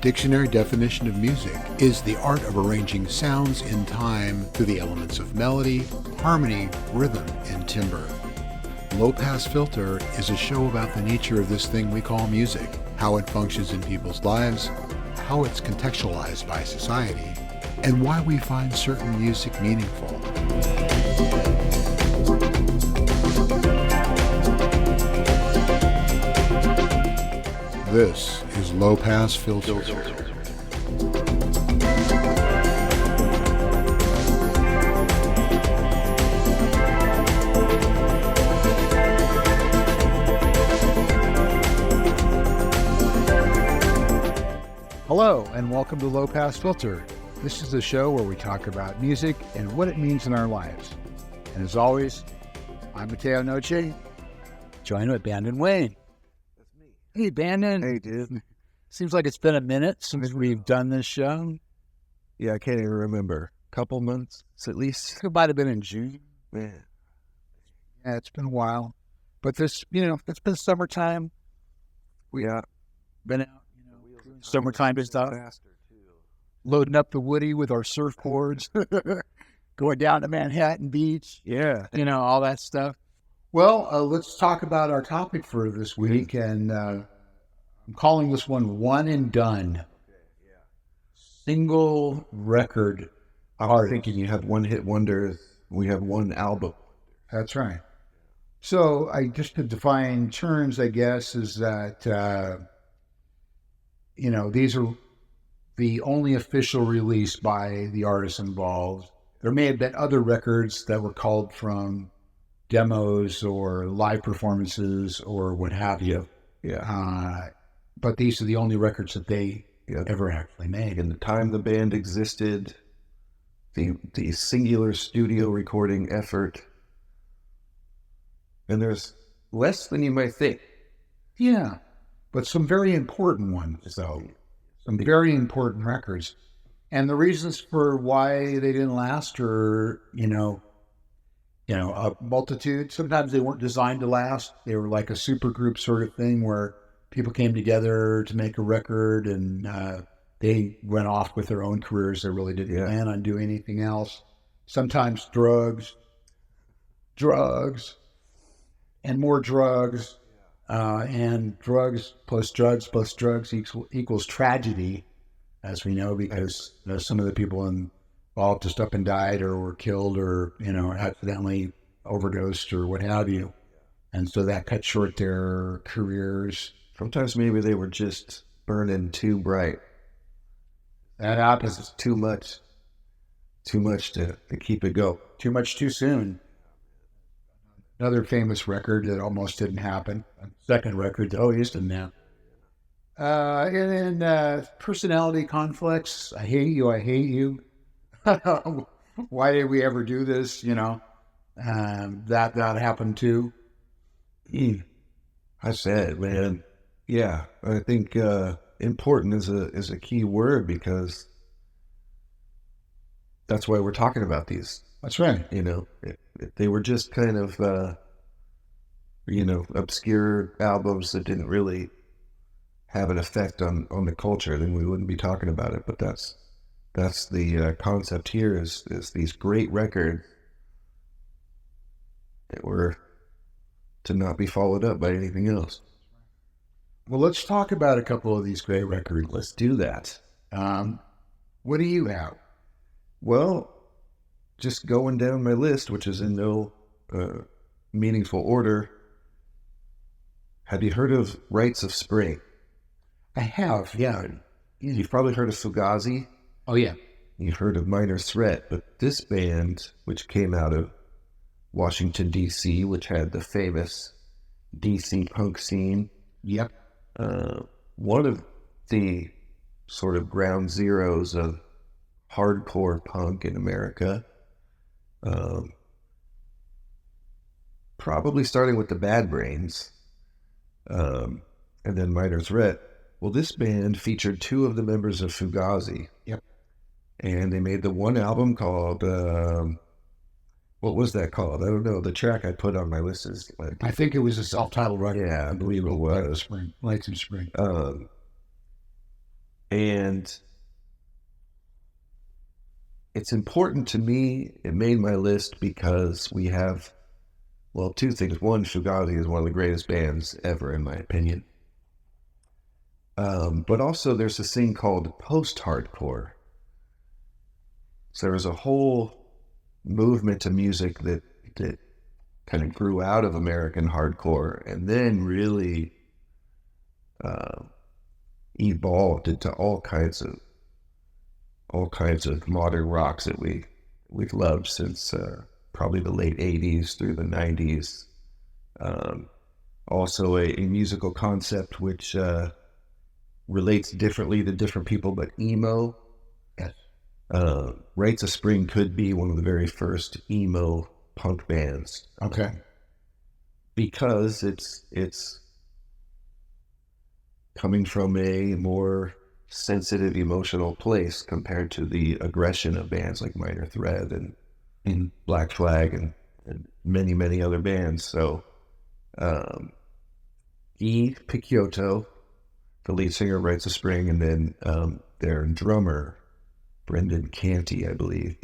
dictionary definition of music is the art of arranging sounds in time through the elements of melody, harmony, rhythm, and timbre. Low Pass Filter is a show about the nature of this thing we call music, how it functions in people's lives, how it's contextualized by society, and why we find certain music meaningful. This is Low Pass Filter. Hello, and welcome to Low Pass Filter. This is the show where we talk about music and what it means in our lives. And as always, I'm Mateo Noche, joined with Bandon Wayne. That's me. Hey, Bandon. Hey, dude. Seems like it's been a minute since we've done this show. Yeah, I can't even remember. Couple months at least. It might have been in June. Man. Yeah, it's been a while. But this, it's been summertime. We Been out, summertime stuff. Loading up the Woody with our surfboards. Going down to Manhattan Beach. Yeah. All that stuff. Well, let's talk about our topic for this week. And I'm calling this one and Done. Okay, yeah. Single record. I was thinking you had one hit wonders. We have one album. That's right. So just to define terms, I guess, is that, these are the only official release by the artists involved. There may have been other records that were called from demos or live performances or what have you. Yeah. But these are the only records that they ever actually made. In the time the band existed, the singular studio recording effort. And there's less than you might think. Yeah. But some very important ones, though. Some very important records. And the reasons for why they didn't last are, a multitude. Sometimes they weren't designed to last. They were like a super group sort of thing where people came together to make a record and they went off with their own careers. They really didn't plan on doing anything else. Sometimes drugs, and more drugs. And drugs plus drugs plus drugs equals tragedy, as we know, because some of the people involved just up and died or were killed or, accidentally overdosed or what have you. And so that cut short their careers. Sometimes maybe they were just burning too bright. That happens. It's too much to keep it go. Too much too soon. Another famous record that almost didn't happen. Second record that always didn't happen. And then personality conflicts. I hate you. Why did we ever do this? That happened too. I said, man. Yeah, I think important is a key word because that's why we're talking about these. That's right. If they were just kind of, obscure albums that didn't really have an effect on the culture, then we wouldn't be talking about it. But that's the concept here is these great records that were to not be followed up by anything else. Well, let's talk about a couple of these great records. Let's do that. What do you have? Well, just going down my list, which is in no meaningful order. Have you heard of Rites of Spring? I have, yeah. You've probably heard of Fugazi. Oh, yeah. You've heard of Minor Threat, but this band, which came out of Washington, D.C., which had the famous D.C. punk scene. Yep. One of the sort of ground zeros of hardcore punk in America. Probably starting with the Bad Brains, and then Minor Threat. Well, this band featured two of the members of Fugazi. Yep. And they made the one album called, what was that called? I don't know. The track I put on my list is like... I think it was a self-titled record. Yeah, I believe it was. Lights of Spring. And it's important to me. It made my list because we have, well, two things. One, Fugazi is one of the greatest bands ever, in my opinion. But also there's this thing called post-hardcore. So there was a whole movement to music that kind of grew out of American hardcore and then really evolved into all kinds of modern rocks that we've loved since probably the late 80s through the 90s. Also a musical concept which relates differently to different people, but emo. Yes. Rites of Spring could be one of the very first emo punk bands. Okay. Because it's coming from a more sensitive, emotional place compared to the aggression of bands like Minor Threat and Black Flag and many, many other bands. So, E. Picciotto, the lead singer of Rites of Spring, and then their drummer, Brendan Canty, I believe,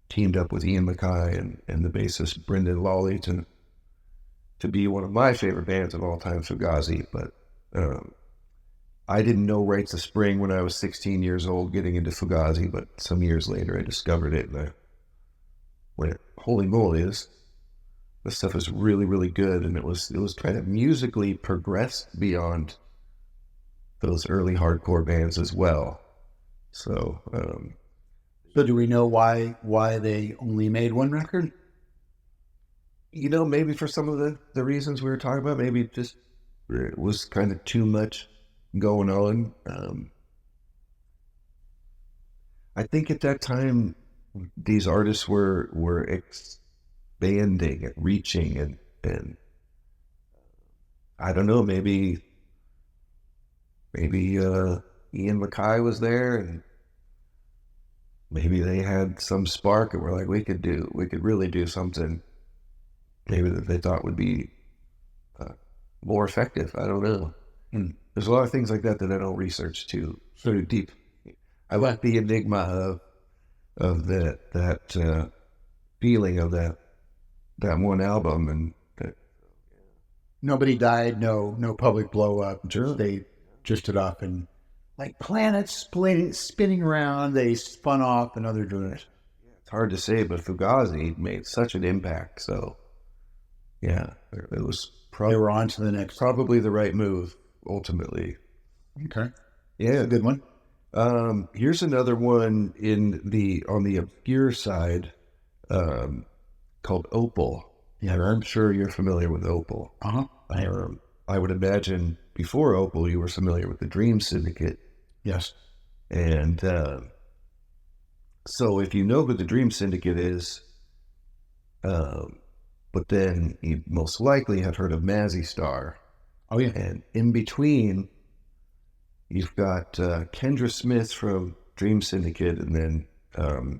teamed up with Ian MacKaye and the bassist Brendan Lawley to be one of my favorite bands of all time, Fugazi. But I didn't know Rites of Spring when I was 16 years old getting into Fugazi, but some years later I discovered it and I went, holy moly, this stuff is really, really good. And it was kind of musically progressed beyond those early hardcore bands as well. So, so do we know why they only made one record? You know, maybe for some of the reasons we were talking about, maybe it just it was kind of too much going on. I think at that time, these artists were expanding and reaching, and I don't know, maybe Ian MacKaye was there, and maybe they had some spark, and we're like, we could really do something maybe that they thought would be more effective. I don't know. There's a lot of things like that I don't research too deep. I like the enigma of that feeling of that one album, and Nobody died, no public blow up. Sure. They drifted off and like planets spinning around. They spun off in other directions. It's hard to say, but Fugazi made such an impact. So yeah, it was They were on to the next. probably the right move ultimately. Okay. Yeah, That's a good one. Here's another one on the obscure side, called Opal. Yeah. I'm sure you're familiar with Opal. I would imagine before Opal, you were familiar with the Dream Syndicate. Yes. And so if you know who the Dream Syndicate is, but then you most likely have heard of Mazzy Star. Oh yeah. And in between, you've got Kendra Smith from Dream Syndicate, and then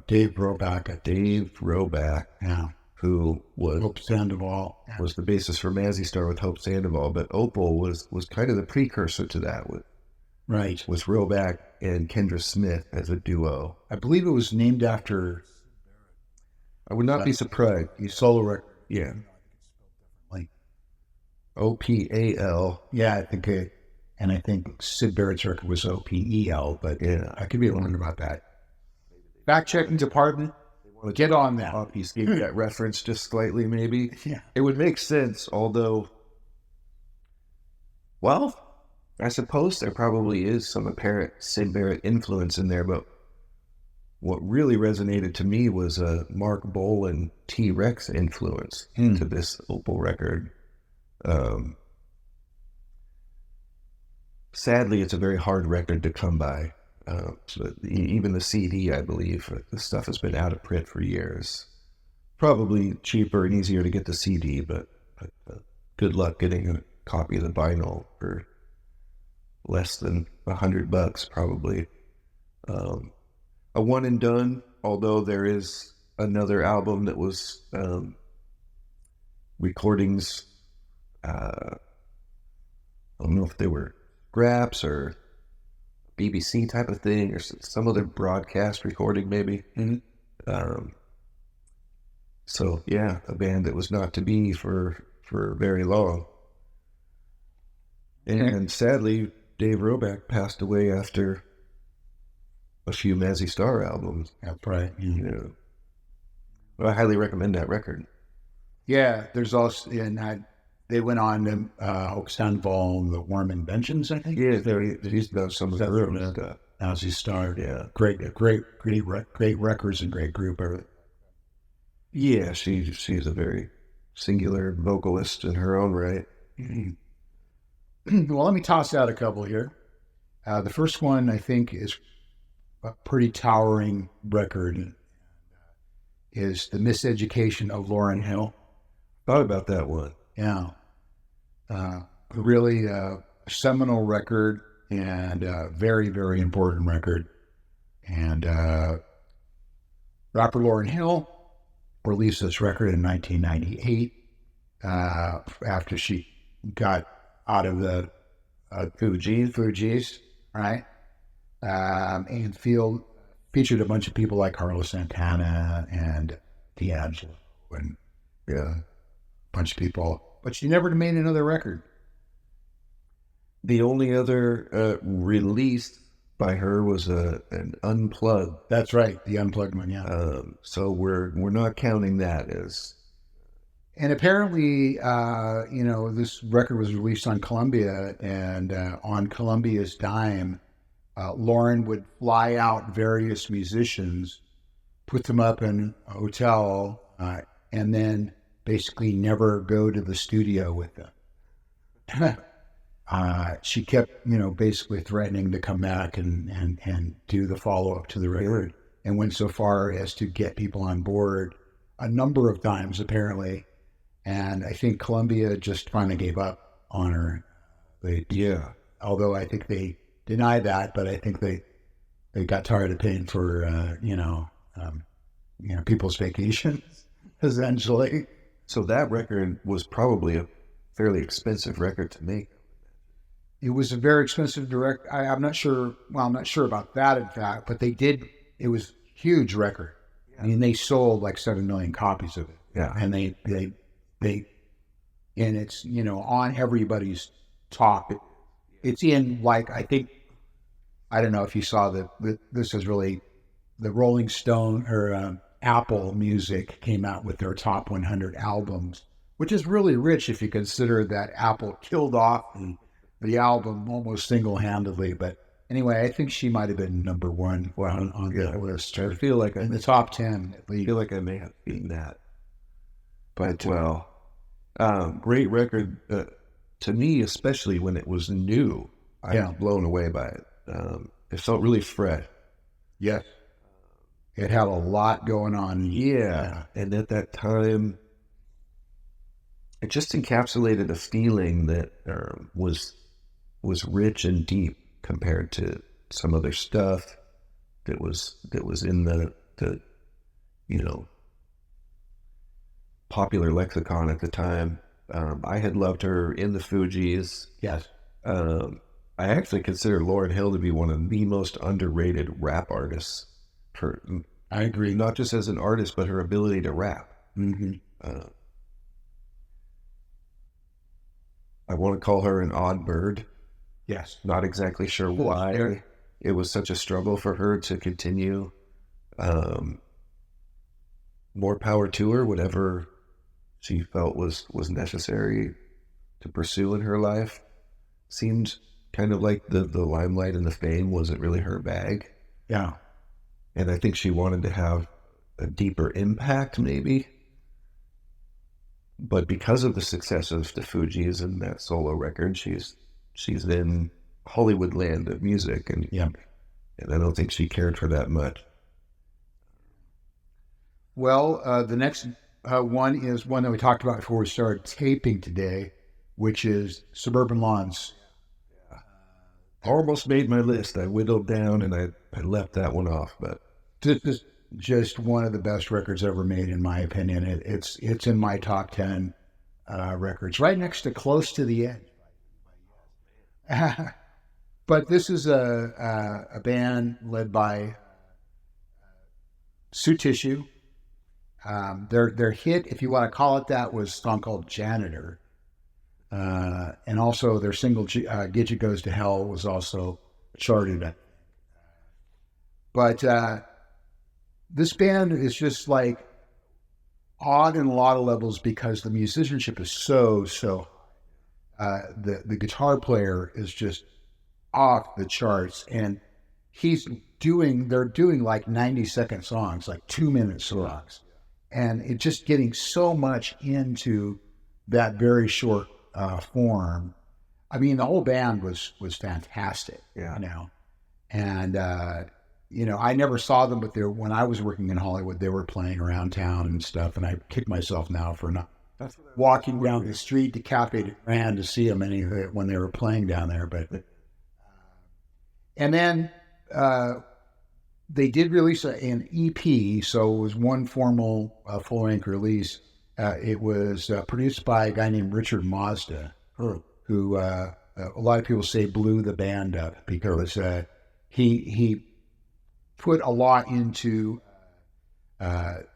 Dave Roback. Yeah, who was Hope Sandoval. was the bassist for Mazzy Star with Hope Sandoval. But Opal was kind of the precursor to that with Roback and Kendra Smith as a duo. I believe it was named after I would not be surprised. solo record. Yeah. Like OPAL. yeah, I think Sid Barrett's record was OPEL, but Yeah. I could be wrong about that. Fact checking department, get on that. Obfuscate that reference just slightly, maybe. Yeah. It would make sense, although, well, I suppose there probably is some apparent Sid Barrett influence in there, but what really resonated to me was a Mark Bolan T-Rex influence to this Opal record. Sadly, it's a very hard record to come by. Even the CD, I believe, the stuff has been out of print for years. Probably cheaper and easier to get the CD, but good luck getting a copy of the vinyl for less than $100, probably. A one and done, although there is another album that was recordings. I don't know if they were scraps or BBC type of thing or some other broadcast recording maybe. So yeah, a band that was not to be for very long. And sadly, Dave Roback passed away after a few Mazzy Star albums. That's right. But I highly recommend that record. Yeah, there's also, and they went on to Oxenval, the Warm Inventions, I think. Yeah, he's done some of the early stuff. As he started. Yeah. Great records and great group. Yeah, she's a very singular vocalist in her own right. Well, let me toss out a couple here. The first one, I think, is a pretty towering record, is The Miseducation of Lauryn Hill. Thought about that one. Yeah. Really seminal record and very, very important record. And rapper Lauryn Hill released this record in 1998 after she got out of the Fugees, right? And featured a bunch of people like Carlos Santana and D'Angelo and a bunch of people. But she never made another record. The only other release by her was an Unplugged. That's right, the Unplugged one, yeah. So we're not counting that as. And apparently, this record was released on Columbia, and on Columbia's dime, Lauryn would fly out various musicians, put them up in a hotel, and then basically never go to the studio with them. She kept, basically threatening to come back and do the follow-up to the record, and went so far as to get people on board a number of times, apparently. And I think Columbia just finally gave up on her. Although I think they denied that, but I think they got tired of paying for, people's vacations, essentially. So that record was probably a fairly expensive record to make. It was a very expensive direct. I'm not sure. Well, I'm not sure about that, in fact, but they did. It was a huge record. I mean, they sold like 7 million copies of it. Yeah. And they and it's, on everybody's top. It's in, like, I don't know if you saw this is really, the Rolling Stone or Apple Music came out with their top 100 albums, which is really rich if you consider that Apple killed off the album almost single-handedly. But anyway, I think she might have been number one on that list. I feel like in the top 10 at least. I feel like I may have beaten that. But great record to me, especially when it was new. I was blown away by it. It felt really fresh. Yes, it had a lot going on. Yeah, and at that time, it just encapsulated a feeling that was rich and deep compared to some other stuff that was in the popular lexicon at the time. I had loved her in the Fugees. Yes. I actually consider Lauryn Hill to be one of the most underrated rap artists. I agree. Not just as an artist, but her ability to rap. Mm-hmm. I want to call her an odd bird. Yes. Not exactly sure why it was such a struggle for her to continue. More power to her, whatever she felt was necessary to pursue in her life. Seemed kind of like the limelight and the fame wasn't really her bag. Yeah. And I think she wanted to have a deeper impact, maybe. But because of the success of the Fugees and that solo record, she's in Hollywood land of music, and I don't think she cared for that much. Well, the next one is one that we talked about before we started taping today, which is Suburban Lawns. Almost made my list. I whittled down and I left that one off, but this is just one of the best records ever made, in my opinion. It's in my top 10 records, right next to Close to the Edge. But this is a band led by Sue Tissue. Their hit, if you want to call it that, was a song called Janitor. And also their single, Gidget Goes to Hell, was also charted. But this band is just like odd in a lot of levels because the musicianship is so the guitar player is just off the charts, and they're doing like 90-second songs, like 2-minute songs, and it just getting so much into that very short form. I mean, the whole band was fantastic, and I never saw them, but when I was working in Hollywood, they were playing around town and stuff, and I kick myself now for not walking down the street to Cafe Grand to see them when they were playing down there. But and then they did release an EP, so it was one formal full-length release. It was produced by a guy named Richard Mazda, who a lot of people say blew the band up because he put a lot into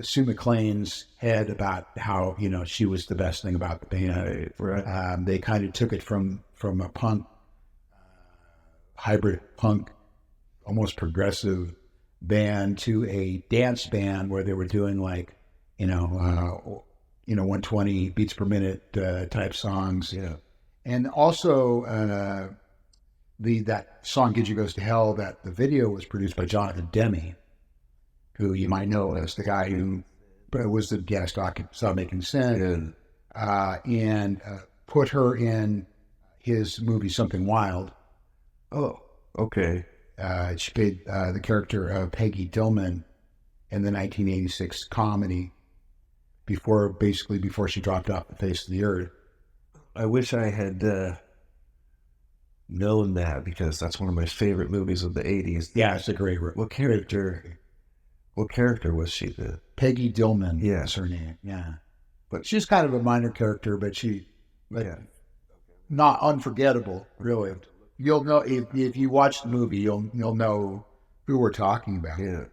Sue McLean's head about how she was the best thing about the band. Right. They kind of took it from a punk, hybrid punk, almost progressive band to a dance band where they were doing like 120 beats per minute type songs. Yeah. And also that song "Gidget Goes to Hell," that the video was produced by Jonathan Demme, who you might know as the guy who was the guest on Stop Making Sense, and put her in his movie Something Wild. Oh, okay. She played the character of Peggy Dillman in the 1986 comedy before she dropped off the face of the earth. I wish I had known that, because that's one of my favorite movies of the 80s. Yeah, it's a great movie. What character was she? Peggy Dillman is her name, yeah. But she's kind of a minor character, but not unforgettable, really. You'll know, if you watch the movie, you'll know who we're talking about. Yeah.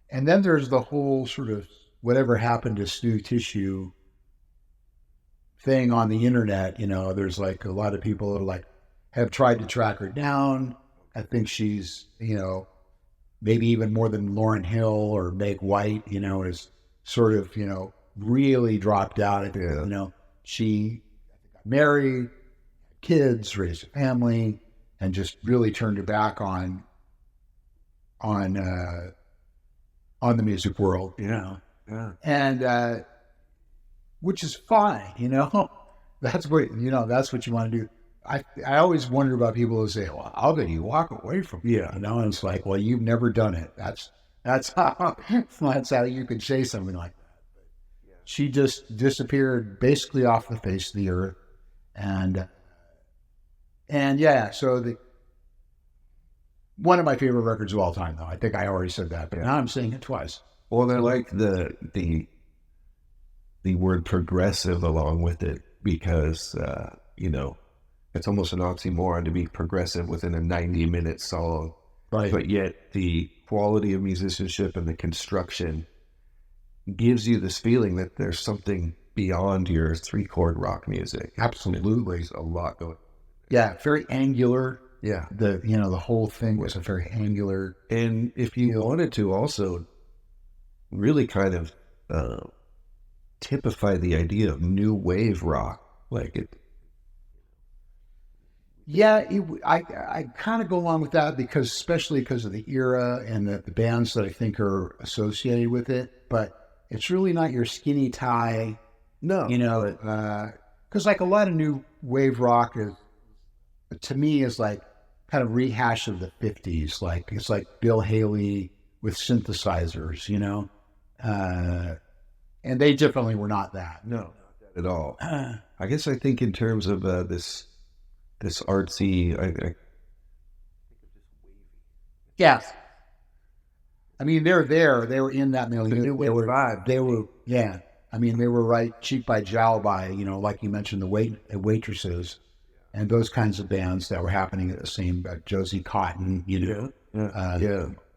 And then there's the whole sort of whatever happened to Sue Tissue thing on the internet. There's like a lot of people that have tried to track her down. I think she's, maybe even more than Lauryn Hill or Meg White, is sort of, really dropped out. She got married, kids, raised a family, and just really turned her back on the music world, Yeah. And which is fine, That's what you want to do. I always wonder about people who say, "Well, how could you walk away from it?" And it's like, well, you've never done it. That's how you could say something like that. She just disappeared basically off the face of the earth, and so one of my favorite records of all time, though. I think I already said that, but now I'm saying it twice. Well, they're like the word progressive along with it, because it's almost an oxymoron to be progressive within a 90-minute song, right? But yet the quality of musicianship and the construction gives you this feeling that there's something beyond your 3-chord rock music. Absolutely, there's a lot going. Yeah, very angular. Yeah, the whole thing was a very angular. And if you wanted to also really kind of typify the idea of new wave rock, like it. Yeah, I kind of go along with that, especially because of the era and the bands that I think are associated with it. But it's really not your Skinny Tie. No. Because like a lot of new wave rock to me is like kind of rehash of the 50s. Like it's like Bill Haley with synthesizers, and they definitely were not that. No, not that at all. I guess I think in terms of this artsy, yes. I mean, they're there. They were in that milieu. They were vibe. They were, yeah. I mean, they were right cheek by jowl by, like you mentioned, the waitresses. and those kinds of bands that were happening at the same, Josie Cotton,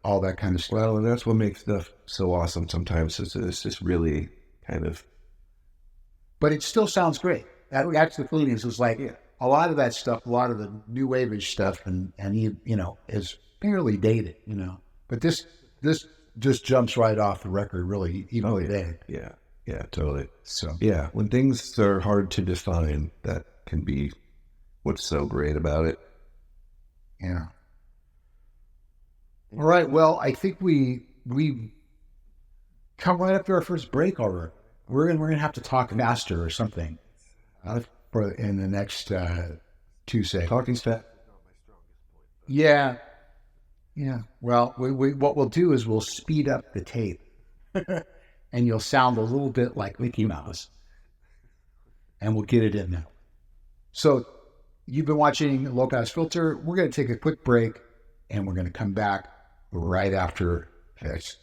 all that kind of stuff. Well, and that's what makes stuff so awesome sometimes. It's just really kind of... But it still sounds great. That's the thing is like a lot of that stuff, a lot of the new wave-ish stuff, and is fairly dated, But this just jumps right off the record, really, even today. Yeah, totally. So yeah, when things are hard to define, that can be what's so great about it. Yeah. All right. Well, I think we come right up to our first break already. We're gonna have to talk faster or something in the next 2 seconds. Talking fast. Yeah. Well, we what we'll do is we'll speed up the tape, and you'll sound a little bit like Mickey Mouse, and we'll get it in there. So, you've been watching Low Pass Filter. We're going to take a quick break, and we're going to come back right after this.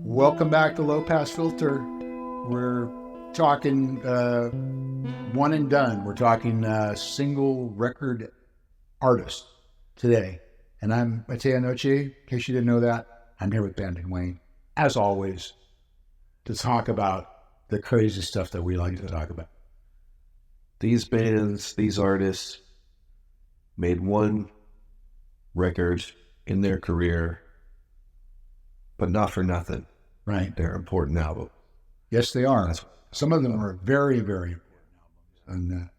Welcome back to Low Pass Filter. We're talking one and done. We're talking single record artist today. And I'm Mateo Noche. In case you didn't know that, I'm here with Bandon Wayne, as always, to talk about the crazy stuff that we like to talk about. These bands, these artists made one record in their career, but not for nothing. Right. They're important albums. Yes, they are. Some of them are very, very important albums.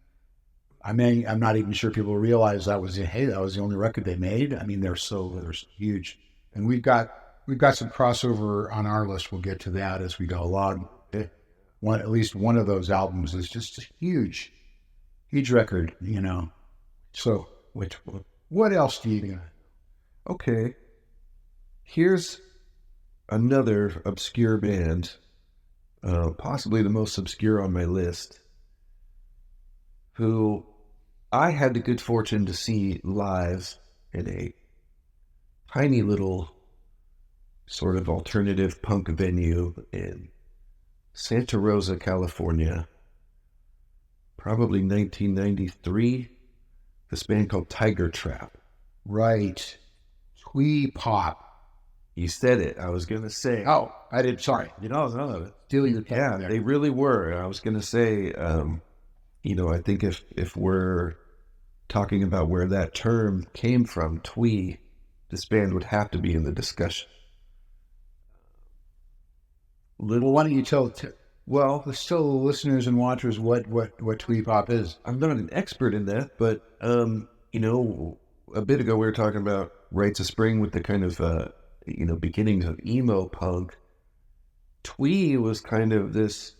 And I'm not even sure people realize that was the only record they made. I mean, they're huge. And we've got some crossover on our list. We'll get to that as we go along. At least one of those albums is just a huge record, So, what else do you got? Okay. Here's another obscure band, possibly the most obscure on my list, who I had the good fortune to see live in a tiny little sort of alternative punk venue in Santa Rosa, California, probably 1993. This band called Tiger Trap. Right. Twee Pop. You said it. I was going to say. Oh, I did. Sorry. No. Stealing the Yeah, they really were. I was going to say, I think if we're talking about where that term came from, twee, this band would have to be in the discussion. Why don't you tell the listeners and watchers what twee pop is? I'm not an expert in that, but a bit ago we were talking about Rites of Spring with the kind of beginnings of emo punk. Twee was kind of this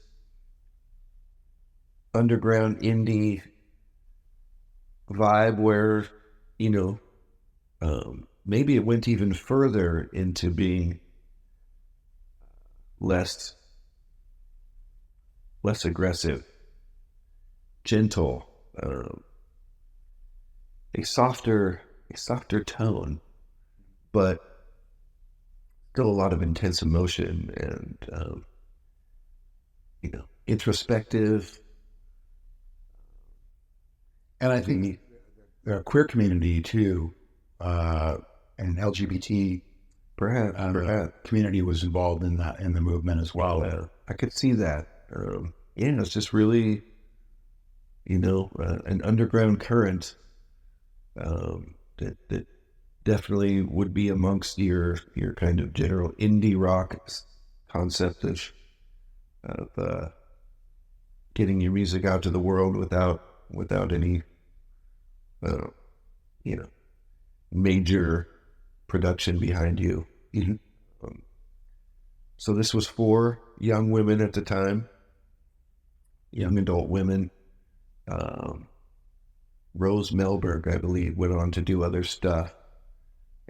underground indie vibe where maybe it went even further into being less aggressive, gentle, a softer tone, but still a lot of intense emotion and introspective. And I think the queer community too, and LGBT perhaps community was involved in the movement as well. I could see that. It's just really, an underground current that definitely would be amongst your kind of general indie rock concept of getting your music out to the world without any you know, major production behind you. Mm-hmm. So this was 4 young women at the time, young adult women. Rose Melberg, I believe, went on to do other stuff.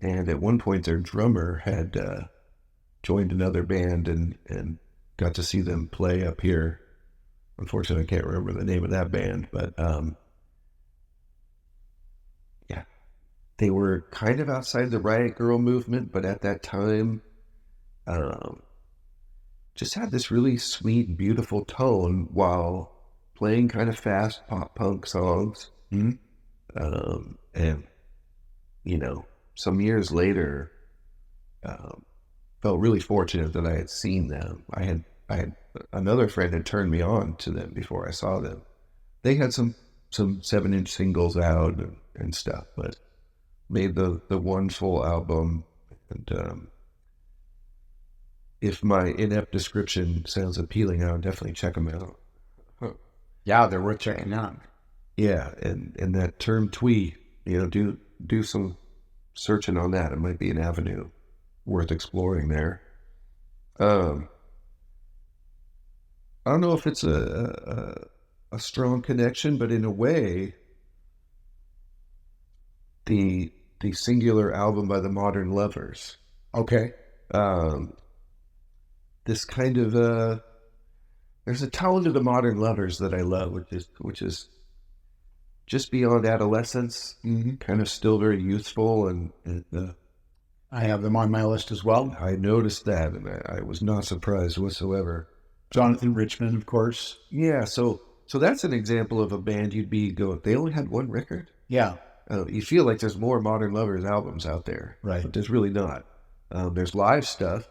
And at one point, their drummer had joined another band and got to see them play up here. Unfortunately, I can't remember the name of that band, but yeah, they were kind of outside the Riot Girl movement, but at that time, just had this really sweet, beautiful tone while playing kind of fast pop punk songs. Mm-hmm. And, you know, some years later, felt really fortunate that I had seen them. I had another friend had turned me on to them before I saw them. They had some 7-inch singles out and stuff, but made the one full album. And if my inept description sounds appealing, I would definitely check them out. Yeah, they're worth checking out. Yeah, and that term twee, do some searching on that. It might be an avenue worth exploring there. I don't know if it's a strong connection, but in a way, the singular album by the Modern Lovers. Okay. This kind of there's a tone to the Modern Lovers that I love, which is just beyond adolescence, kind of still very youthful, and I have them on my list as well. I noticed that, and I was not surprised whatsoever. Jonathan Richman, of course. Yeah, so that's an example of a band you'd be going, they only had one record? Yeah. You feel like there's more Modern Lovers albums out there. Right. But there's really not. There's live stuff.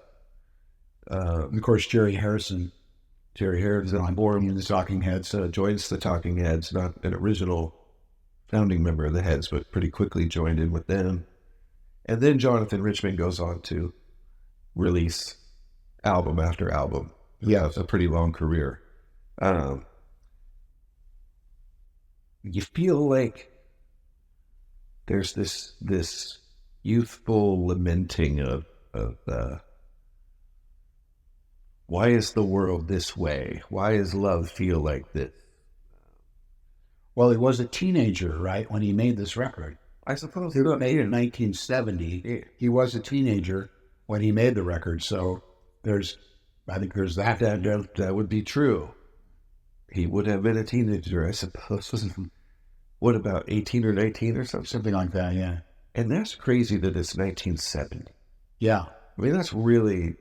Of course, Jerry Harrison on board in the Talking Heads. Joins the Talking Heads, not an original founding member of the Heads, but pretty quickly joined in with them. And then Jonathan Richman goes on to release album after album. Yeah, it's a pretty long career. You feel like there's this youthful lamenting of why is the world this way? Why does love feel like this? Well, he was a teenager, right, when he made this record. I suppose he made it in 1970. Yeah. He was a teenager when he made the record, so I think there's that. That would be true. He would have been a teenager, I suppose. What, about 18 or 19 or something? Something like that, yeah. And that's crazy that it's 1970. Yeah. I mean, that's really...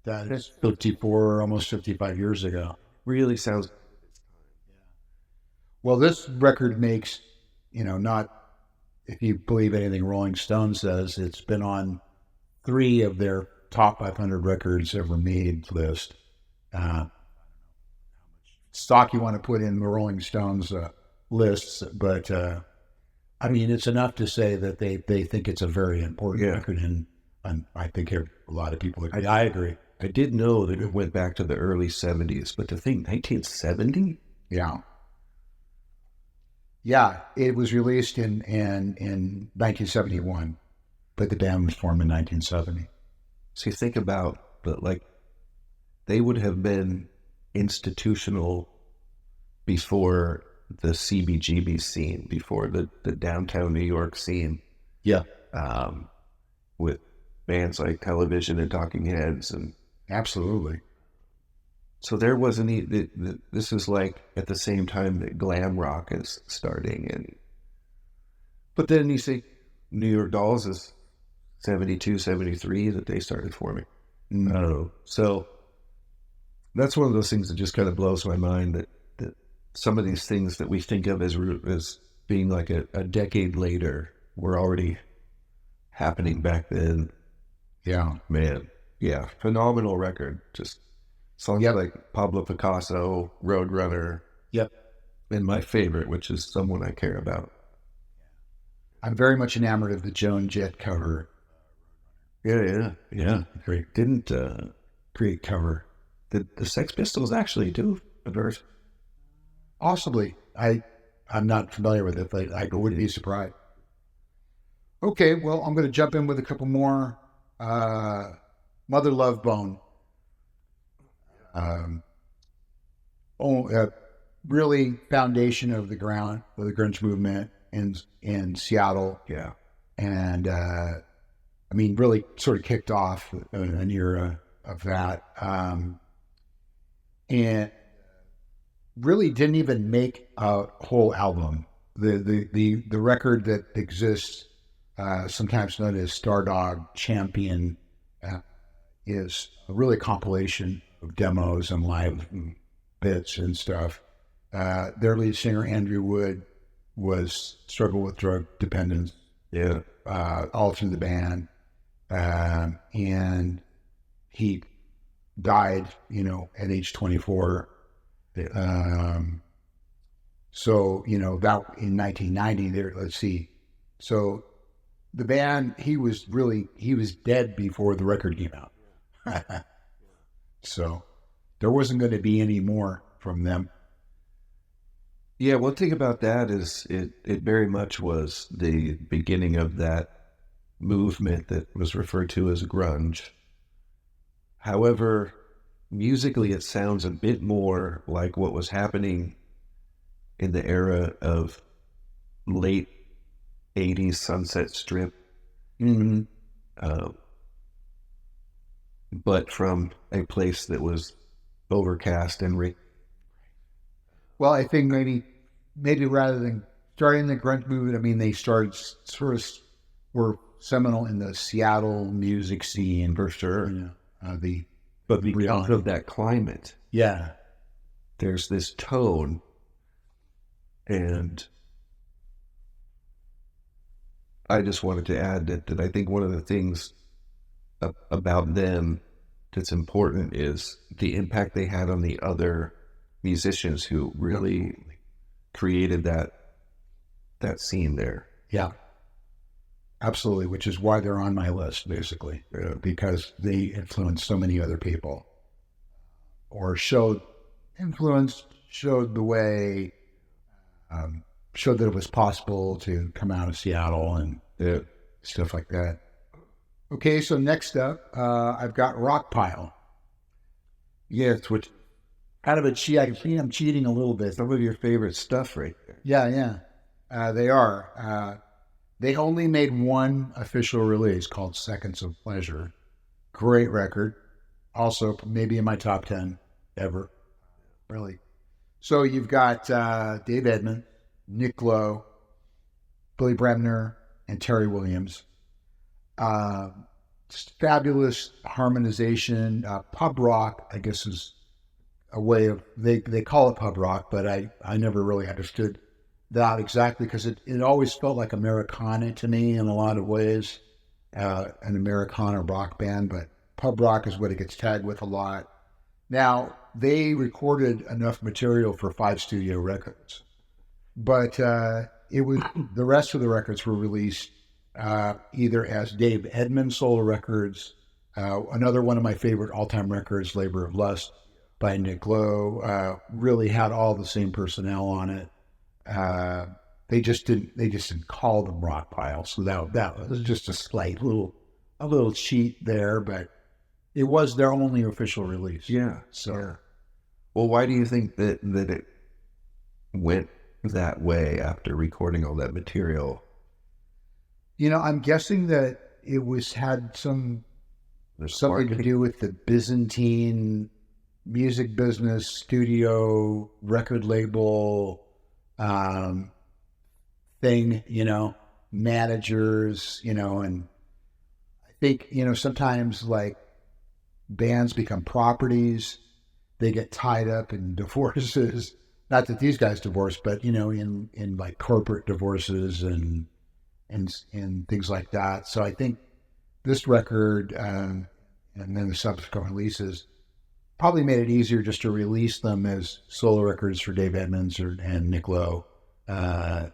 That is 54, almost 55 years ago. Really sounds... Well, this record makes, not, if you believe anything Rolling Stone says, it's been on 3 of their top 500 records ever made list. Stock you want to put in the Rolling Stones lists, but it's enough to say that they think it's a very important record, and I think a lot of people agree. I agree. I did know that it went back to the early 70s, but to think 1970? Yeah. Yeah, it was released in 1971, but the band was formed in 1970. So you think about, they would have been institutional before the CBGB scene, before the downtown New York scene. Yeah. With bands like Television and Talking Heads. And absolutely. So there wasn't, this is like at the same time that glam rock is starting. But then you see New York Dolls is 72, 73 that they started forming. Mm-hmm. I don't know. So that's one of those things that just kind of blows my mind, that some of these things that we think of as being like a decade later were already happening back then. Yeah. Man. Yeah. Phenomenal record. Just songs like Pablo Picasso, Roadrunner. Yep. And my favorite, which is Someone I Care About. I'm very much enamored of the Joan Jett cover. Yeah. Great, Didn't great cover. the Sex Pistols actually do a verse? Possibly. I'm not familiar with it, but I wouldn't be surprised. Okay, well, I'm going to jump in with a couple more. Mother Love Bone. Um, really foundation of the grunge movement in Seattle. Yeah. And I mean, really sort of kicked off an era of that. And really didn't even make a whole album. The record that exists, sometimes known as Stardog Champion, is really a compilation of demos and live bits and stuff. Their lead singer Andrew Wood struggled with drug dependence. Yeah. All through the band, and he died, at age 24. So, that in 1990 there, let's see. So the band, he was dead before the record came out. So there wasn't going to be any more from them. Yeah, one thing about that is it very much was the beginning of that movement that was referred to as grunge. However, musically it sounds a bit more like what was happening in the era of late 80s Sunset Strip. Mm-hmm. But from a place that was overcast and Well, I think maybe rather than starting the grunge movement, I mean, they started were seminal in the Seattle music scene for sure. But because of that climate, yeah, there's this tone, and I just wanted to add that I think one of the things about them that's important is the impact they had on the other musicians who really created that scene there. Yeah, absolutely. Which is why they're on my list, basically, because they influenced so many other people, or showed the way, showed that it was possible to come out of Seattle and stuff like that. Okay, so next up, I've got Rockpile. Yes, which kind of a cheat. I can see I'm cheating a little bit. Some of your favorite stuff right there. Yeah. They are. They only made one official release called Seconds of Pleasure. Great record. Also, maybe in my top 10 ever. Really. So you've got Dave Edmunds, Nick Lowe, Billy Bremner, and Terry Williams. Just fabulous harmonization. Pub rock, I guess, is a way of, they call it pub rock, but I never really understood that exactly, because it always felt like Americana to me in a lot of ways, an Americana rock band, but pub rock is what it gets tagged with a lot. Now, they recorded enough material for 5 studio records, but it was the rest of the records were released either as Dave Edmunds solo records, another one of my favorite all-time records, Labor of Lust by Nick Lowe, really had all the same personnel on it. They just didn't call them Rockpile, so that was just a slight little cheat there, but it was their only official release. Yeah. So, yeah. Well, why do you think that it went that way after recording all that material? I'm guessing that it had something to do with the Byzantine music business, studio, record label thing, managers, and I think, sometimes like bands become properties, they get tied up in divorces. Not that these guys divorced, but, in like corporate divorces and things like that. So I think this record and then the subsequent releases probably made it easier just to release them as solo records for Dave Edmunds and Nick Lowe. Then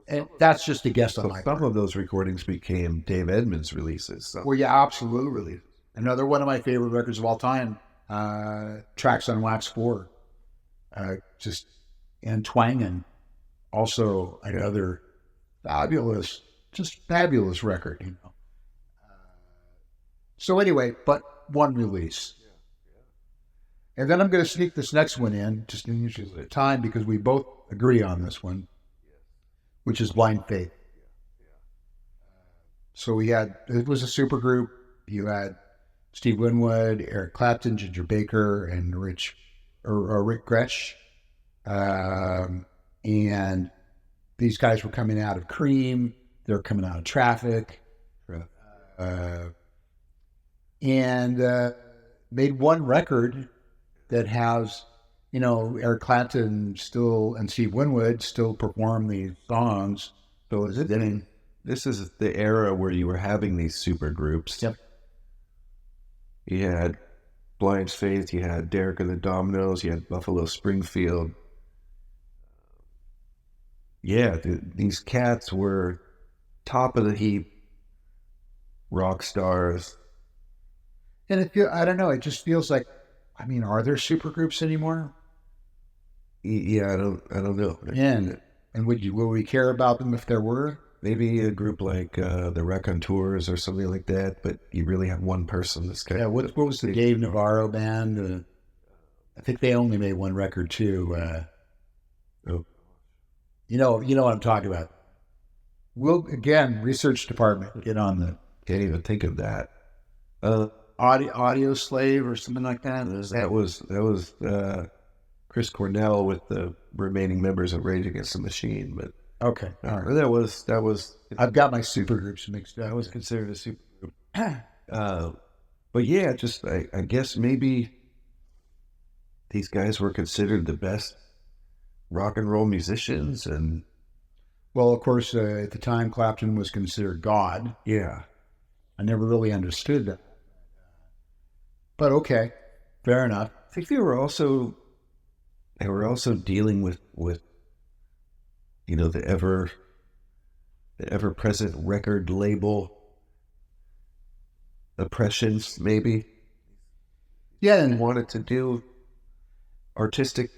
And that's just a guess on my Some part. of those recordings became Dave Edmunds releases. So. Well, yeah, absolutely. Another one of my favorite records of all time, Tracks on Wax 4. Just and twanging. Also another fabulous, just fabulous record, you know. So anyway, but one release. And then I'm going to sneak this next one in, just in the interest of time, because we both agree on this one, which is Blind Faith. So it was a super group. You had Steve Winwood, Eric Clapton, Ginger Baker, and Rick Gretsch. And these guys were coming out of Cream. They were coming out of Traffic. And made one record that has, you know, Eric Clapton still and Steve Winwood still perform these songs. So this is the era where you were having these super groups. Yep. You had Blind Faith, you had Derek and the Dominoes, you had Buffalo Springfield. Yeah, these cats were top of the heap rock stars. And I don't know, it just feels like, I mean, are there super groups anymore? Yeah, I don't know. And will we care about them if there were? Maybe a group like the Raconteurs or something like that, but you really have one person that's kind of... Yeah, what was the Dave Navarro band? I think they only made one record too. You know what I'm talking about. We'll, again, research department, get on the... Can't even think of that. Audio Slave or something like that. That was Chris Cornell with the remaining members of Rage Against the Machine, but okay, all right. That was. I've got my super groups mixed up. That was considered a super group. But yeah, just I guess maybe these guys were considered the best rock and roll musicians, and well, of course, at the time, Clapton was considered God. Yeah, I never really understood that. But okay, fair enough. I think they were also dealing with you know the ever present record label oppressions, maybe. Yeah, and wanted to do artistic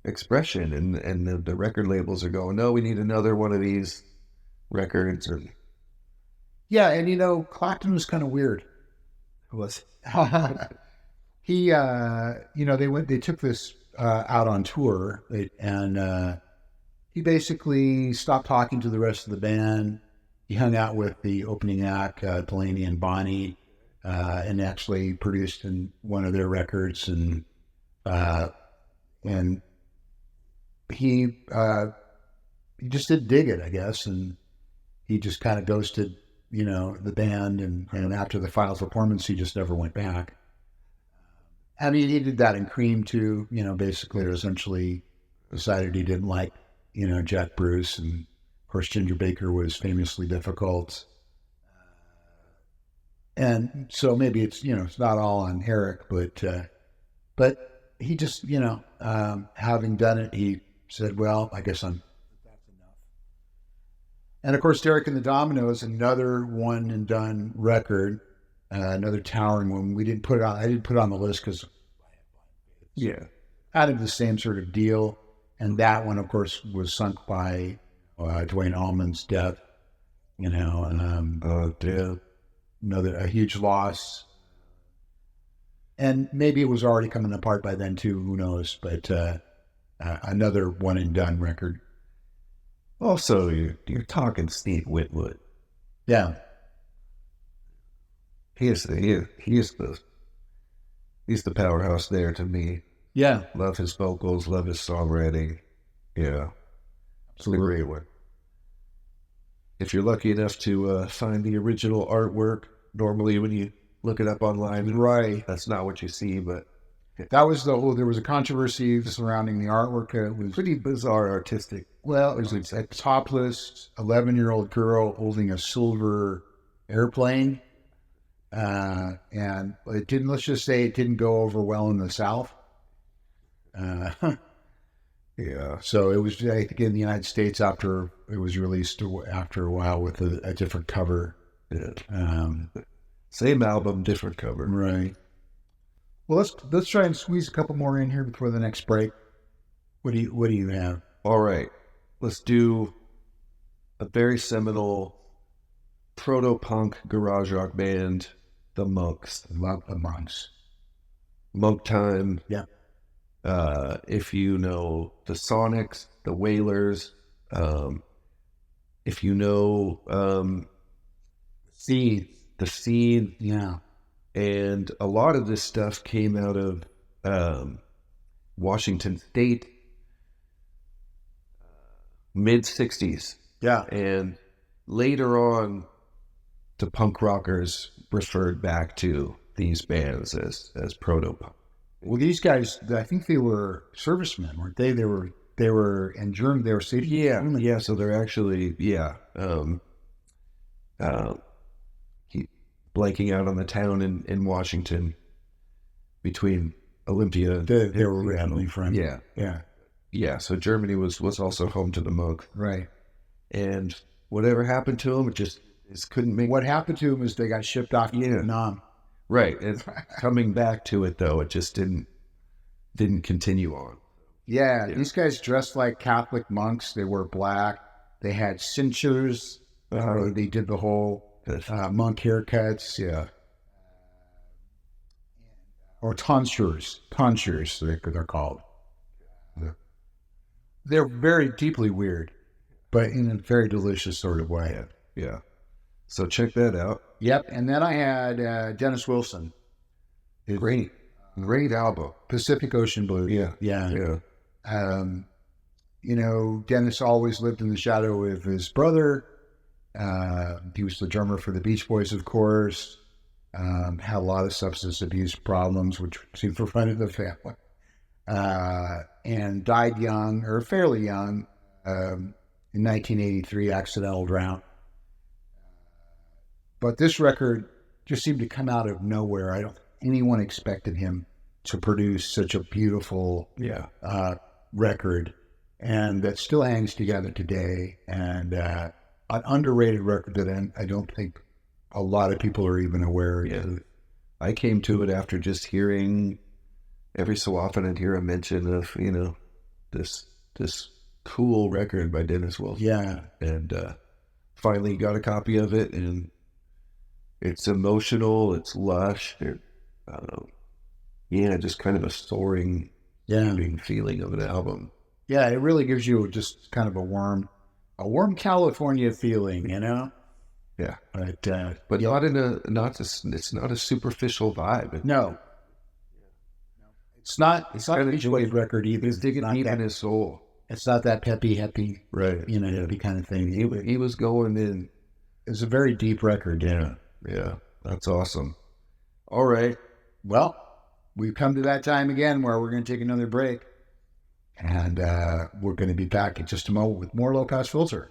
expression, and the record labels are going, no, we need another one of these records. Or yeah, and you know, Clapton was kind of weird. Was he? You know, they took this out on tour, and he basically stopped talking to the rest of the band. He hung out with the opening act, Delaney and Bonnie, and actually produced in one of their records, and he just didn't dig it, I guess, and he just kind of ghosted, you know, the band, and after the final performance, he just never went back. I mean, he did that in Cream too, you know, basically, or essentially decided he didn't like, you know, Jack Bruce, and of course, Ginger Baker was famously difficult. And so maybe it's, you know, it's not all on Eric, but he just, you know, having done it, he said, well, I guess that's enough. And of course, Derek and the Dominoes, another one and done record, another towering one. I didn't put it on the list because yeah, out of the same sort of deal. And that one, of course, was sunk by Duane Allman's death, you know, and a huge loss. And maybe it was already coming apart by then too, who knows, but another one and done record. Also, you're talking Steve Winwood. Yeah. He's the powerhouse there to me. Yeah. Love his vocals, love his songwriting. Yeah. It's a great one. If you're lucky enough to find the original artwork, normally when you look it up online, right, that's not what you see, but that was there was a controversy surrounding the artwork. It was pretty bizarre artistic. Well, it was a topless 11-year-old girl holding a silver airplane. And it didn't, let's just say it didn't go over well in the South. Yeah. So it was, I think, in the United States after it was released after a while with a different cover. Yeah. Um, Same album, different cover. right. Well, let's try and squeeze a couple more in here before the next break. What do you have? All right. Let's do a very seminal proto-punk garage rock band, The Monks. Love the Monks. Monk Time. Yeah. If you know the Sonics, the Wailers, if you know Seed. the Seed, Yeah. and a lot of this stuff came out of Washington State, mid 60s. Yeah. And later on, the punk rockers referred back to these bands as proto-punk. Well, these guys, I think they were servicemen, weren't they? They were in Germany. They were safety. Yeah. So they're actually, keep blanking out on the town in Washington between Olympia. They were originally from. Yeah. Yeah. So Germany was also home to the Monk, Right. and whatever happened to them, it just couldn't make. What happened to them is they got shipped off to Vietnam. Right. And coming back to it though, it just didn't continue on. Yeah, these guys dressed like Catholic monks. They wore black. They had cinchers. They did the whole monk haircuts. Yeah. Or tonsures. Tonsures, they're called. They're very deeply weird, but in a very delicious sort of way. Yeah. So check that out. Yep. And then I had Dennis Wilson. Great album. Pacific Ocean Blues. Yeah. Dennis always lived in the shadow of his brother. He was the drummer for the Beach Boys, of course. Had a lot of substance abuse problems, which seemed to run in the family. And died young, or fairly young, in 1983, accidental drown. But this record just seemed to come out of nowhere. I don't think anyone expected him to produce such a beautiful record, and that still hangs together today. And an underrated record that I don't think a lot of people are even aware of. Yeah. I came to it after just hearing every so often I'd hear a mention of, this cool record by Dennis Wilson. Yeah. And finally got a copy of it, and it's emotional, it's lush, just kind of a soaring feeling of an album. Yeah, it really gives you just kind of a warm California feeling, Yeah. But it's not a superficial vibe. No. It's not a Beach Boys record either. He's digging deep in his soul. It's not that happy, right? Happy kind of thing. He was going in. It's a very deep record. Yeah, that's awesome. All right. Well, we've come to that time again where we're going to take another break, and we're going to be back in just a moment with more Low Pass Filter.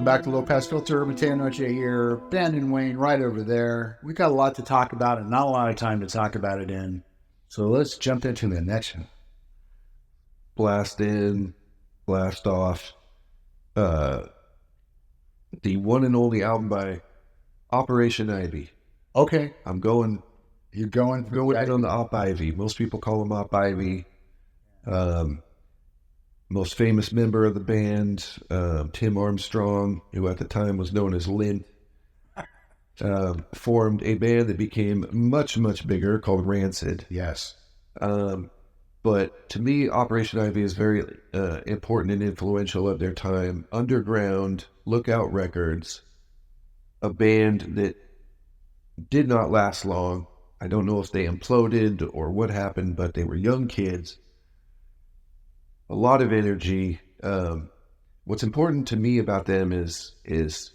Back to Low Pass Filter. Mateo Noche here. Bandon Wayne right over there. We got a lot to talk about and not a lot of time to talk about it in. So let's jump into the next one. Blast in, blast off. The one and only album by Operation Ivy. Okay. I'm going. You're going on the Op Ivy. Most people call him Op Ivy. most famous member of the band, Tim Armstrong, who at the time was known as Lint, formed a band that became much, much bigger called Rancid. Yes. But to me, Operation Ivy is very important and influential of their time. Underground, Lookout Records, a band that did not last long. I don't know if they imploded or what happened, but they were young kids. A lot of energy. What's important to me about them is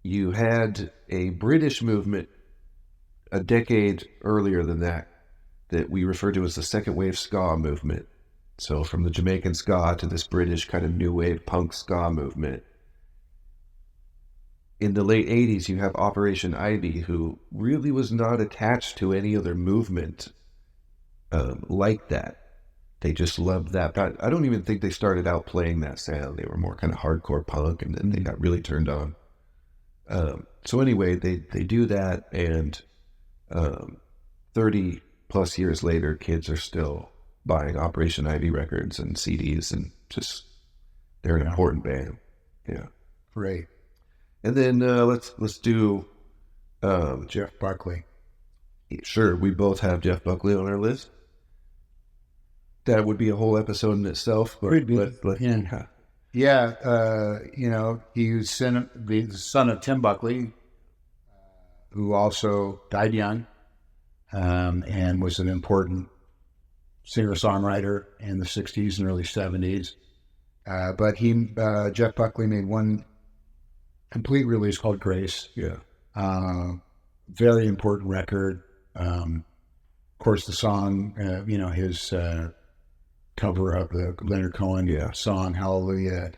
you had a British movement a decade earlier than that we refer to as the second wave ska movement. So from the Jamaican ska to this British kind of new wave punk ska movement. In the late 80s, you have Operation Ivy, who really was not attached to any other movement like that. They just loved that. I don't even think they started out playing that sound. They were more kind of hardcore punk, and then they got really turned on. So anyway, they do that, and 30 plus years later, kids are still buying Operation Ivy records and CDs, and just they're an important band. Yeah, Great. And then let's do Jeff Buckley. Sure, we both have Jeff Buckley on our list. That would be a whole episode in itself. But Yeah. He was the son of Tim Buckley, who also died young, and was an important singer-songwriter in the 60s and early 70s. But Jeff Buckley made one complete release called Grace. Yeah. Very important record. Of course, the song, his cover of the Leonard Cohen song Hallelujah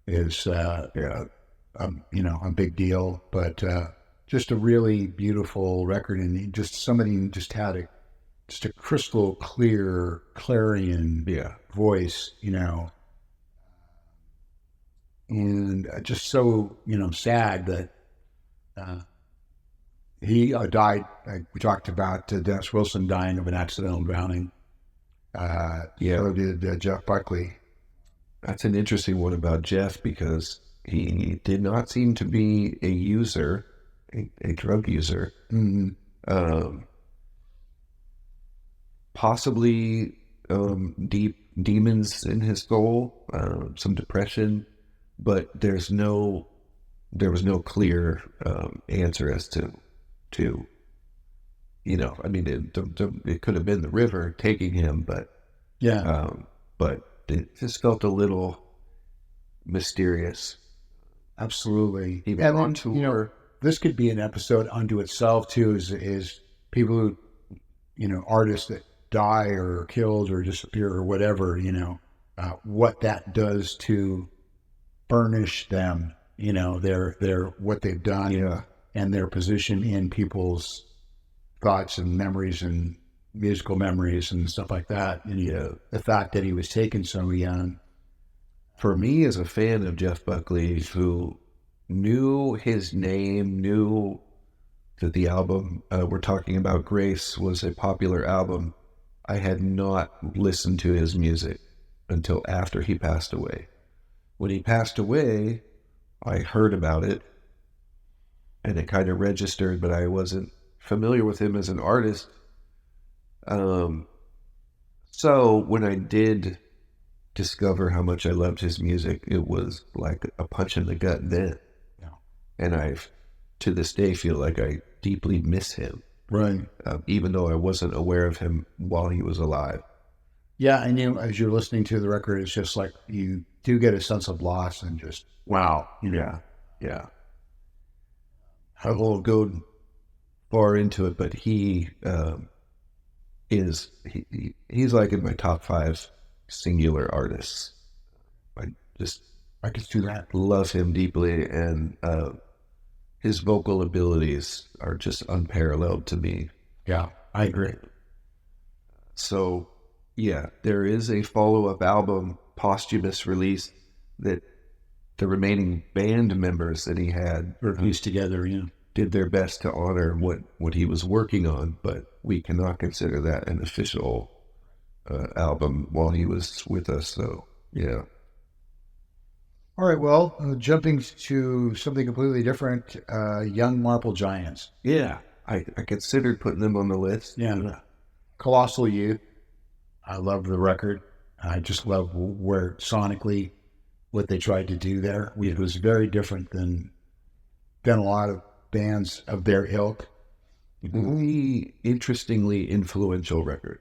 is a big deal, but just a really beautiful record, and somebody just had a crystal clear clarion voice, and just so sad that he died. We talked about Dennis Wilson dying of an accidental drowning. So did Jeff Buckley. That's an interesting one about Jeff, because he did not seem to be a user, a drug user. Mm-hmm. Possibly deep demons in his soul, some depression, but there was no clear answer as to it could have been the river taking him, but it just felt a little mysterious. Absolutely. Even on tour. This could be an episode unto itself too, is people who, artists that die or are killed or disappear or whatever, what that does to burnish them, their what they've done and their position in people's thoughts and memories and musical memories and stuff like that. And the fact that he was taken so young. For me, as a fan of Jeff Buckley, who knew his name, knew that the album we're talking about, Grace, was a popular album, I had not listened to his music until after he passed away. When he passed away, I heard about it, and it kind of registered, but I wasn't familiar with him as an artist. So when I did discover how much I loved his music, it was like a punch in the gut then. Yeah. And I, to this day, feel like I deeply miss him. Right. Even though I wasn't aware of him while he was alive. Yeah, and as you're listening to the record, it's just like you do get a sense of loss and just, wow. Yeah. I won't go far into it, but he's like in my top 5 singular artists. I can do that. Love him deeply, and his vocal abilities are just unparalleled to me. Yeah, I agree. So, there is a follow-up album, posthumous release, that the remaining band members that he had pieced together, did their best to honor what he was working on, but we cannot consider that an official album while he was with us. So yeah. All right, well, jumping to something completely different, Young Marple Giants. Yeah. I considered putting them on the list. Yeah. Colossal Youth. I love the record. I just love where sonically what they tried to do there. It was very different than a lot of bands of their ilk. Really interestingly influential record.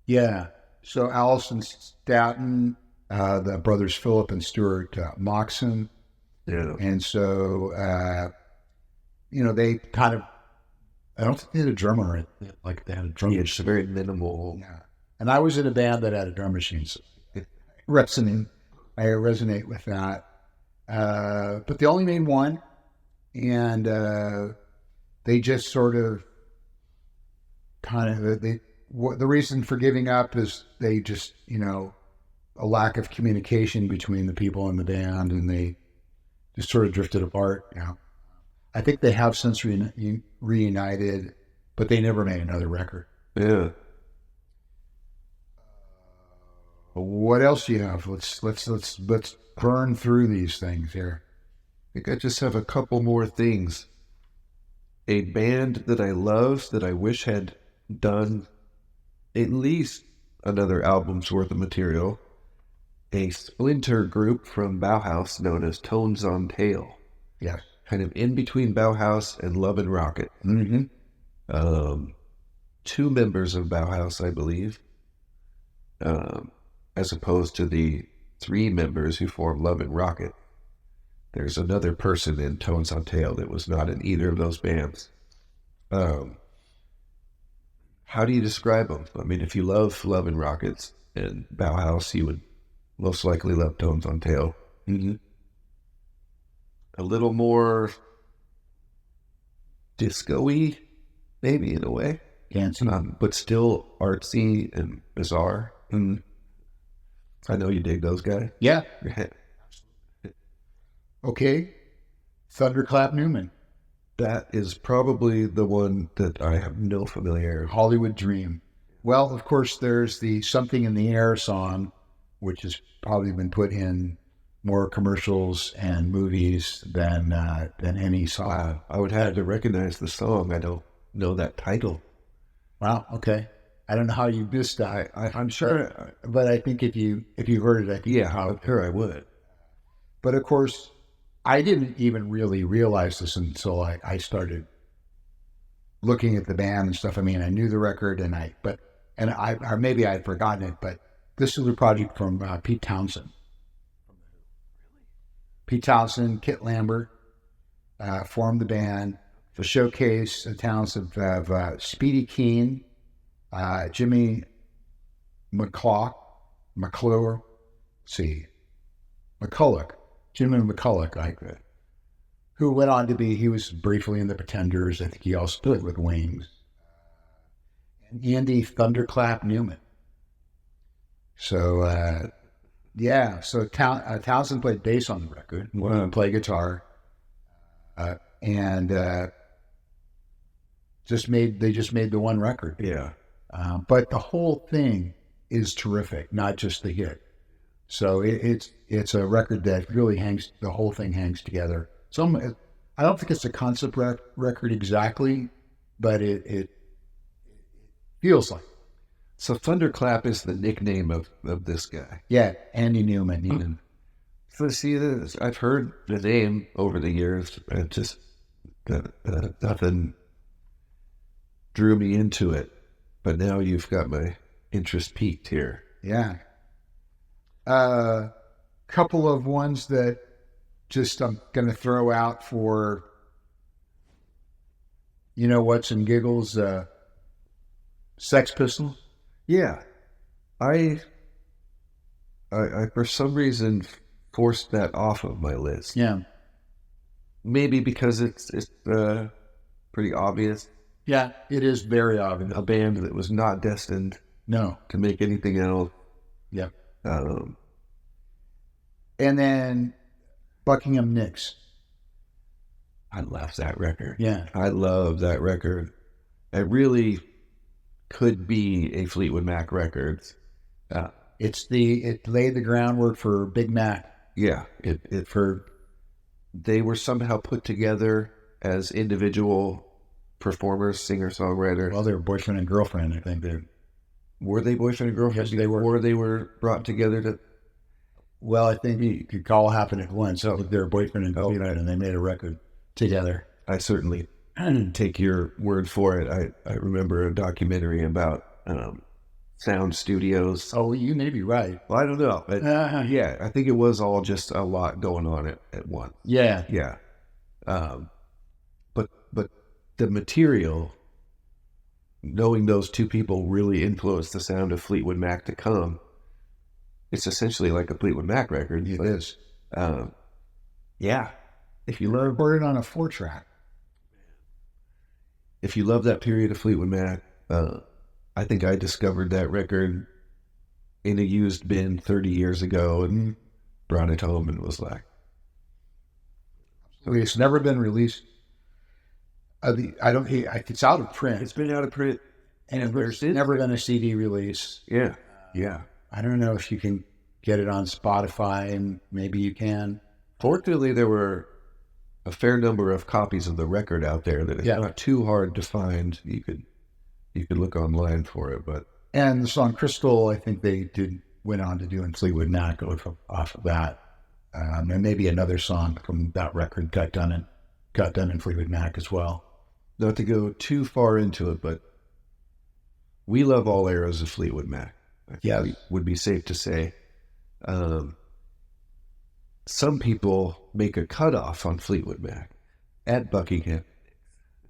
Yeah. So Allison Staton, the brothers Philip and Stuart Moxon. Yeah. And so, they kind of, I don't think they had a drummer. Like they had a drum Yeah, machine. it's very minimal. Yeah. And I was in a band that had a drum machine. So I resonate with that. But they only made one. And they just sort of the reason for giving up is they just, a lack of communication between the people in the band, and they just sort of drifted apart. I think they have since reunited, but they never made another record. Yeah. What else do you have? Let's burn through these things here. I think I just have a couple more things. A band that I love that I wish had done at least another album's worth of material. A splinter group from Bauhaus known as Tones on Tail. Yeah. Kind of in between Bauhaus and Love and Rocket. Mm-hmm. 2 members of Bauhaus, I believe. As opposed to the 3 members who formed Love and Rocket. There's another person in Tones on Tail that was not in either of those bands. How do you describe them? I mean, if you love Love and Rockets and Bauhaus, you would most likely love Tones on Tail. Mm-hmm. A little more disco-y, maybe in a way. But still artsy and bizarre. Mm-hmm. I know you dig those guys. Yeah. Okay. Thunderclap Newman. That is probably the one that I have no familiarity. Hollywood Dream. Well, of course, there's the Something in the Air song, which has probably been put in more commercials and movies than any song. Wow. I would have to recognize the song. I don't know that title. Wow. Okay. I don't know how you missed that. I'm sure, but I think if you heard it, I think I'm sure I would. But of course, I didn't even really realize this until I started looking at the band and stuff. I mean, I knew the record, or maybe I had forgotten it, but this is a project from Pete Townsend. Pete Townsend, Kit Lambert formed the band to showcase the talents of Speedy Keen, Jimmy McCulloch, Jimmy McCulloch, who went on to he was briefly in the Pretenders. I think he also played with Wings. And Andy Thunderclap Newman. So, Townsend played bass on the record, played guitar, and they just made the one record. Yeah. But the whole thing is terrific, not just the hit. So it's a record that really the whole thing hangs together. I don't think it's a concept record exactly, but it feels like. So Thunderclap is the nickname of this guy. Yeah, Andy Newman. So see, I've heard the name over the years, and just nothing drew me into it. But now you've got my interest piqued here. Yeah. Couple of ones that just I'm going to throw out for, what's and giggles, Sex Pistols. Yeah. I for some reason forced that off of my list. Yeah. Maybe because it's pretty obvious. Yeah, it is very obvious. A band that was not destined to make anything else. Yeah. And then Buckingham Nicks. I love that record. Yeah. I love that record. It really could be a Fleetwood Mac record It laid the groundwork for Big Mac. Yeah, they were somehow put together as individual performers, singer-songwriter. Well, they were boyfriend and girlfriend, I think. Were they boyfriend and girlfriend? Yes, they were. Or they were brought together to... Well, I think it could all happen at once. So they were boyfriend and girlfriend, and they made a record together. I certainly take your word for it. I remember a documentary about sound studios. Oh, you may be right. Well, I don't know. But yeah, I think it was all just a lot going on at once. Yeah. Yeah. But the material, knowing those two people really influenced the sound of Fleetwood Mac to come, it's essentially like a Fleetwood Mac record. It is. Yeah. If you love... Recorded on a 4-track. If you love that period of Fleetwood Mac, I think I discovered that record in a used bin 30 years ago and brought it home and was like... It's never been released. It's out of print. It's been out of print. And there's never been a CD release. Yeah, yeah. I don't know if you can get it on Spotify, and maybe you can. Fortunately, there were a fair number of copies of the record out there that it's not too hard to find. You could look online for it, but... And the song Crystal, I think they went on to do in Fleetwood Mac off of that. And maybe another song from that record got done in Fleetwood Mac as well. Not to go too far into it, but we love all eras of Fleetwood Mac. Yeah, would be safe to say. Some people make a cutoff on Fleetwood Mac at Buckingham.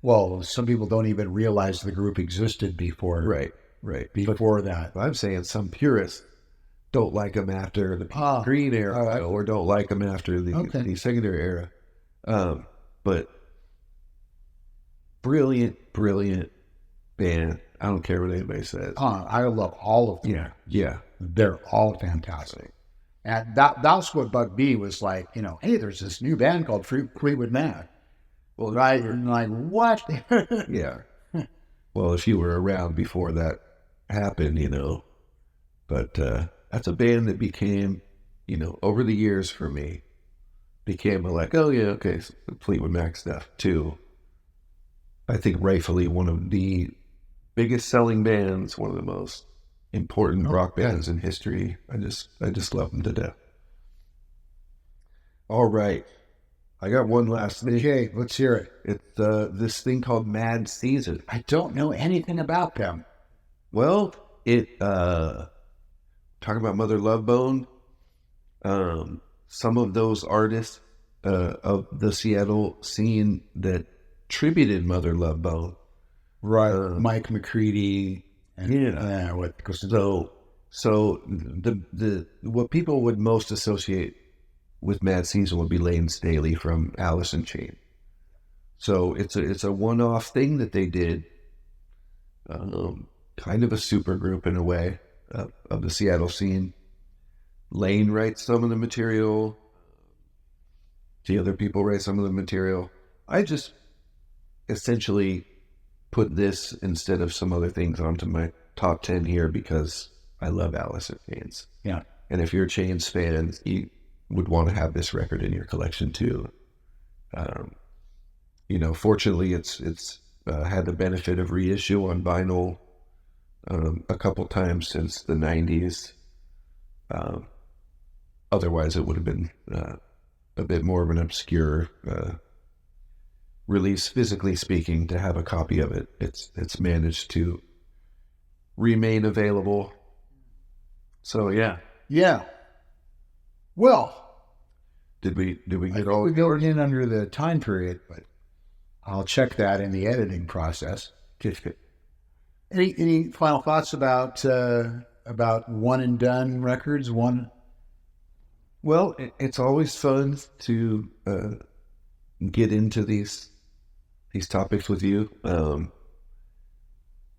Well, some people don't even realize the group existed before. Right. Before that. I'm saying some purists don't like them after the Green era, or don't like them after the secondary era. But brilliant band. I don't care what anybody says. I love all of them. Yeah. They're all fantastic. And that's what bugged me was like, hey, there's this new band called Fleetwood Mac. Well, right? And like, what? Yeah. Well, if you were around before that happened, but that's a band that became, over the years for me, became like, oh yeah, okay, so Fleetwood Mac stuff too. I think rightfully one of the biggest selling bands, one of the most important rock bands in history. I just love them to death. All right. I got one last thing. Okay, let's hear it. It's this thing called Mad Season. I don't know anything about them. Well, talking about Mother Love Bone, some of those artists of the Seattle scene that tributed Mother Love Bone. Right. Mike McCready. And, So the what people would most associate with Mad Season would be Lane Staley from Alice in Chains. So it's a one-off thing that they did, kind of a super group in a way of the Seattle scene. Lane writes some of the material. The other people write some of the material. I just essentially put this instead of some other things onto my top 10 here because I love Alice in Chains. Yeah. And if you're a Chains fan, you would want to have this record in your collection too. Fortunately it's had the benefit of reissue on vinyl a couple times since the 90s. Otherwise it would have been a bit more of an obscure release, physically speaking. To have a copy of it, it's managed to remain available. So yeah. Well, did we get all? all? We go in under the time period, but I'll check that in the editing process. Any final thoughts about one and done records? Well, it's always fun to get into these topics with you.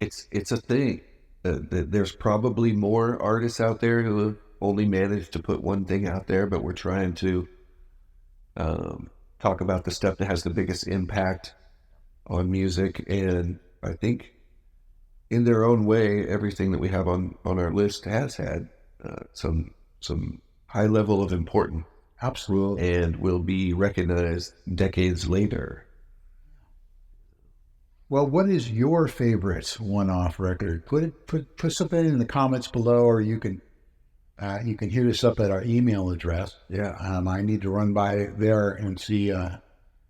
It's a thing. There's probably more artists out there who have only managed to put one thing out there, but we're trying to talk about the stuff that has the biggest impact on music. And I think in their own way, everything that we have on our list has had some high level of importance. Absolutely. And will be recognized decades later. Well, what is your favorite one-off record? Put something in the comments below, or you can hit us up at our email address. Yeah. I need to run by there and see if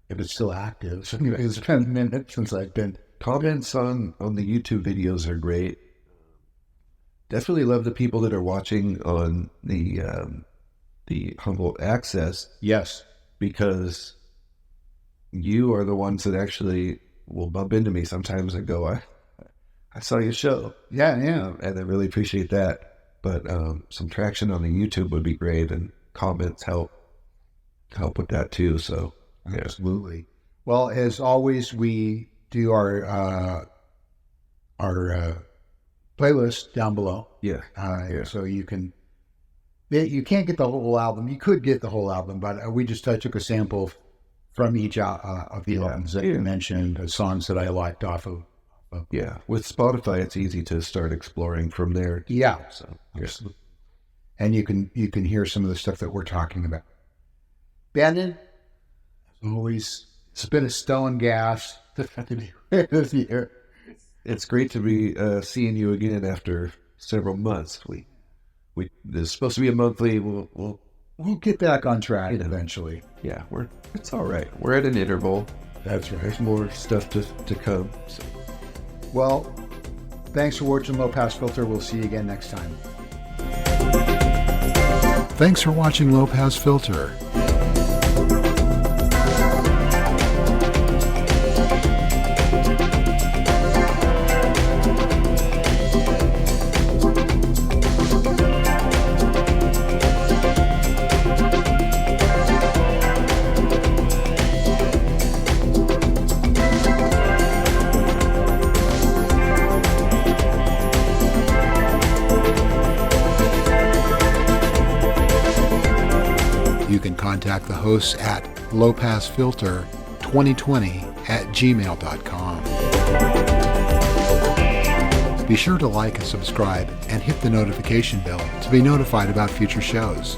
it's still active. It's been a minute since I've been. Comments on the YouTube videos are great. Definitely love the people that are watching on the Humble Access. Yes. Because you are the ones that actually will bump into me sometimes and go, I saw your show. Yeah. And I really appreciate that. But some traction on the YouTube would be great, and comments help with that too. So yeah. Absolutely. Well, as always, we do our playlist down below. Yeah. So you can't get the whole album. You could get the whole album, but I took a sample from each of the albums that you mentioned, the songs that I liked off of. Yeah, with Spotify, it's easy to start exploring from there. Yeah, so absolutely. And you can hear some of the stuff that we're talking about. Bandon, as always, it's been a stone gas to be with you. It's great to be seeing you again after several months. This is supposed to be a monthly. We'll get back on track eventually. Yeah, it's all right. We're at an interval. That's right. There's more stuff to come. So. Well, thanks for watching Low Pass Filter. We'll see you again next time. Thanks for watching Low Pass Filter. You can contact the hosts at lowpassfilter2020@gmail.com. Be sure to like and subscribe and hit the notification bell to be notified about future shows.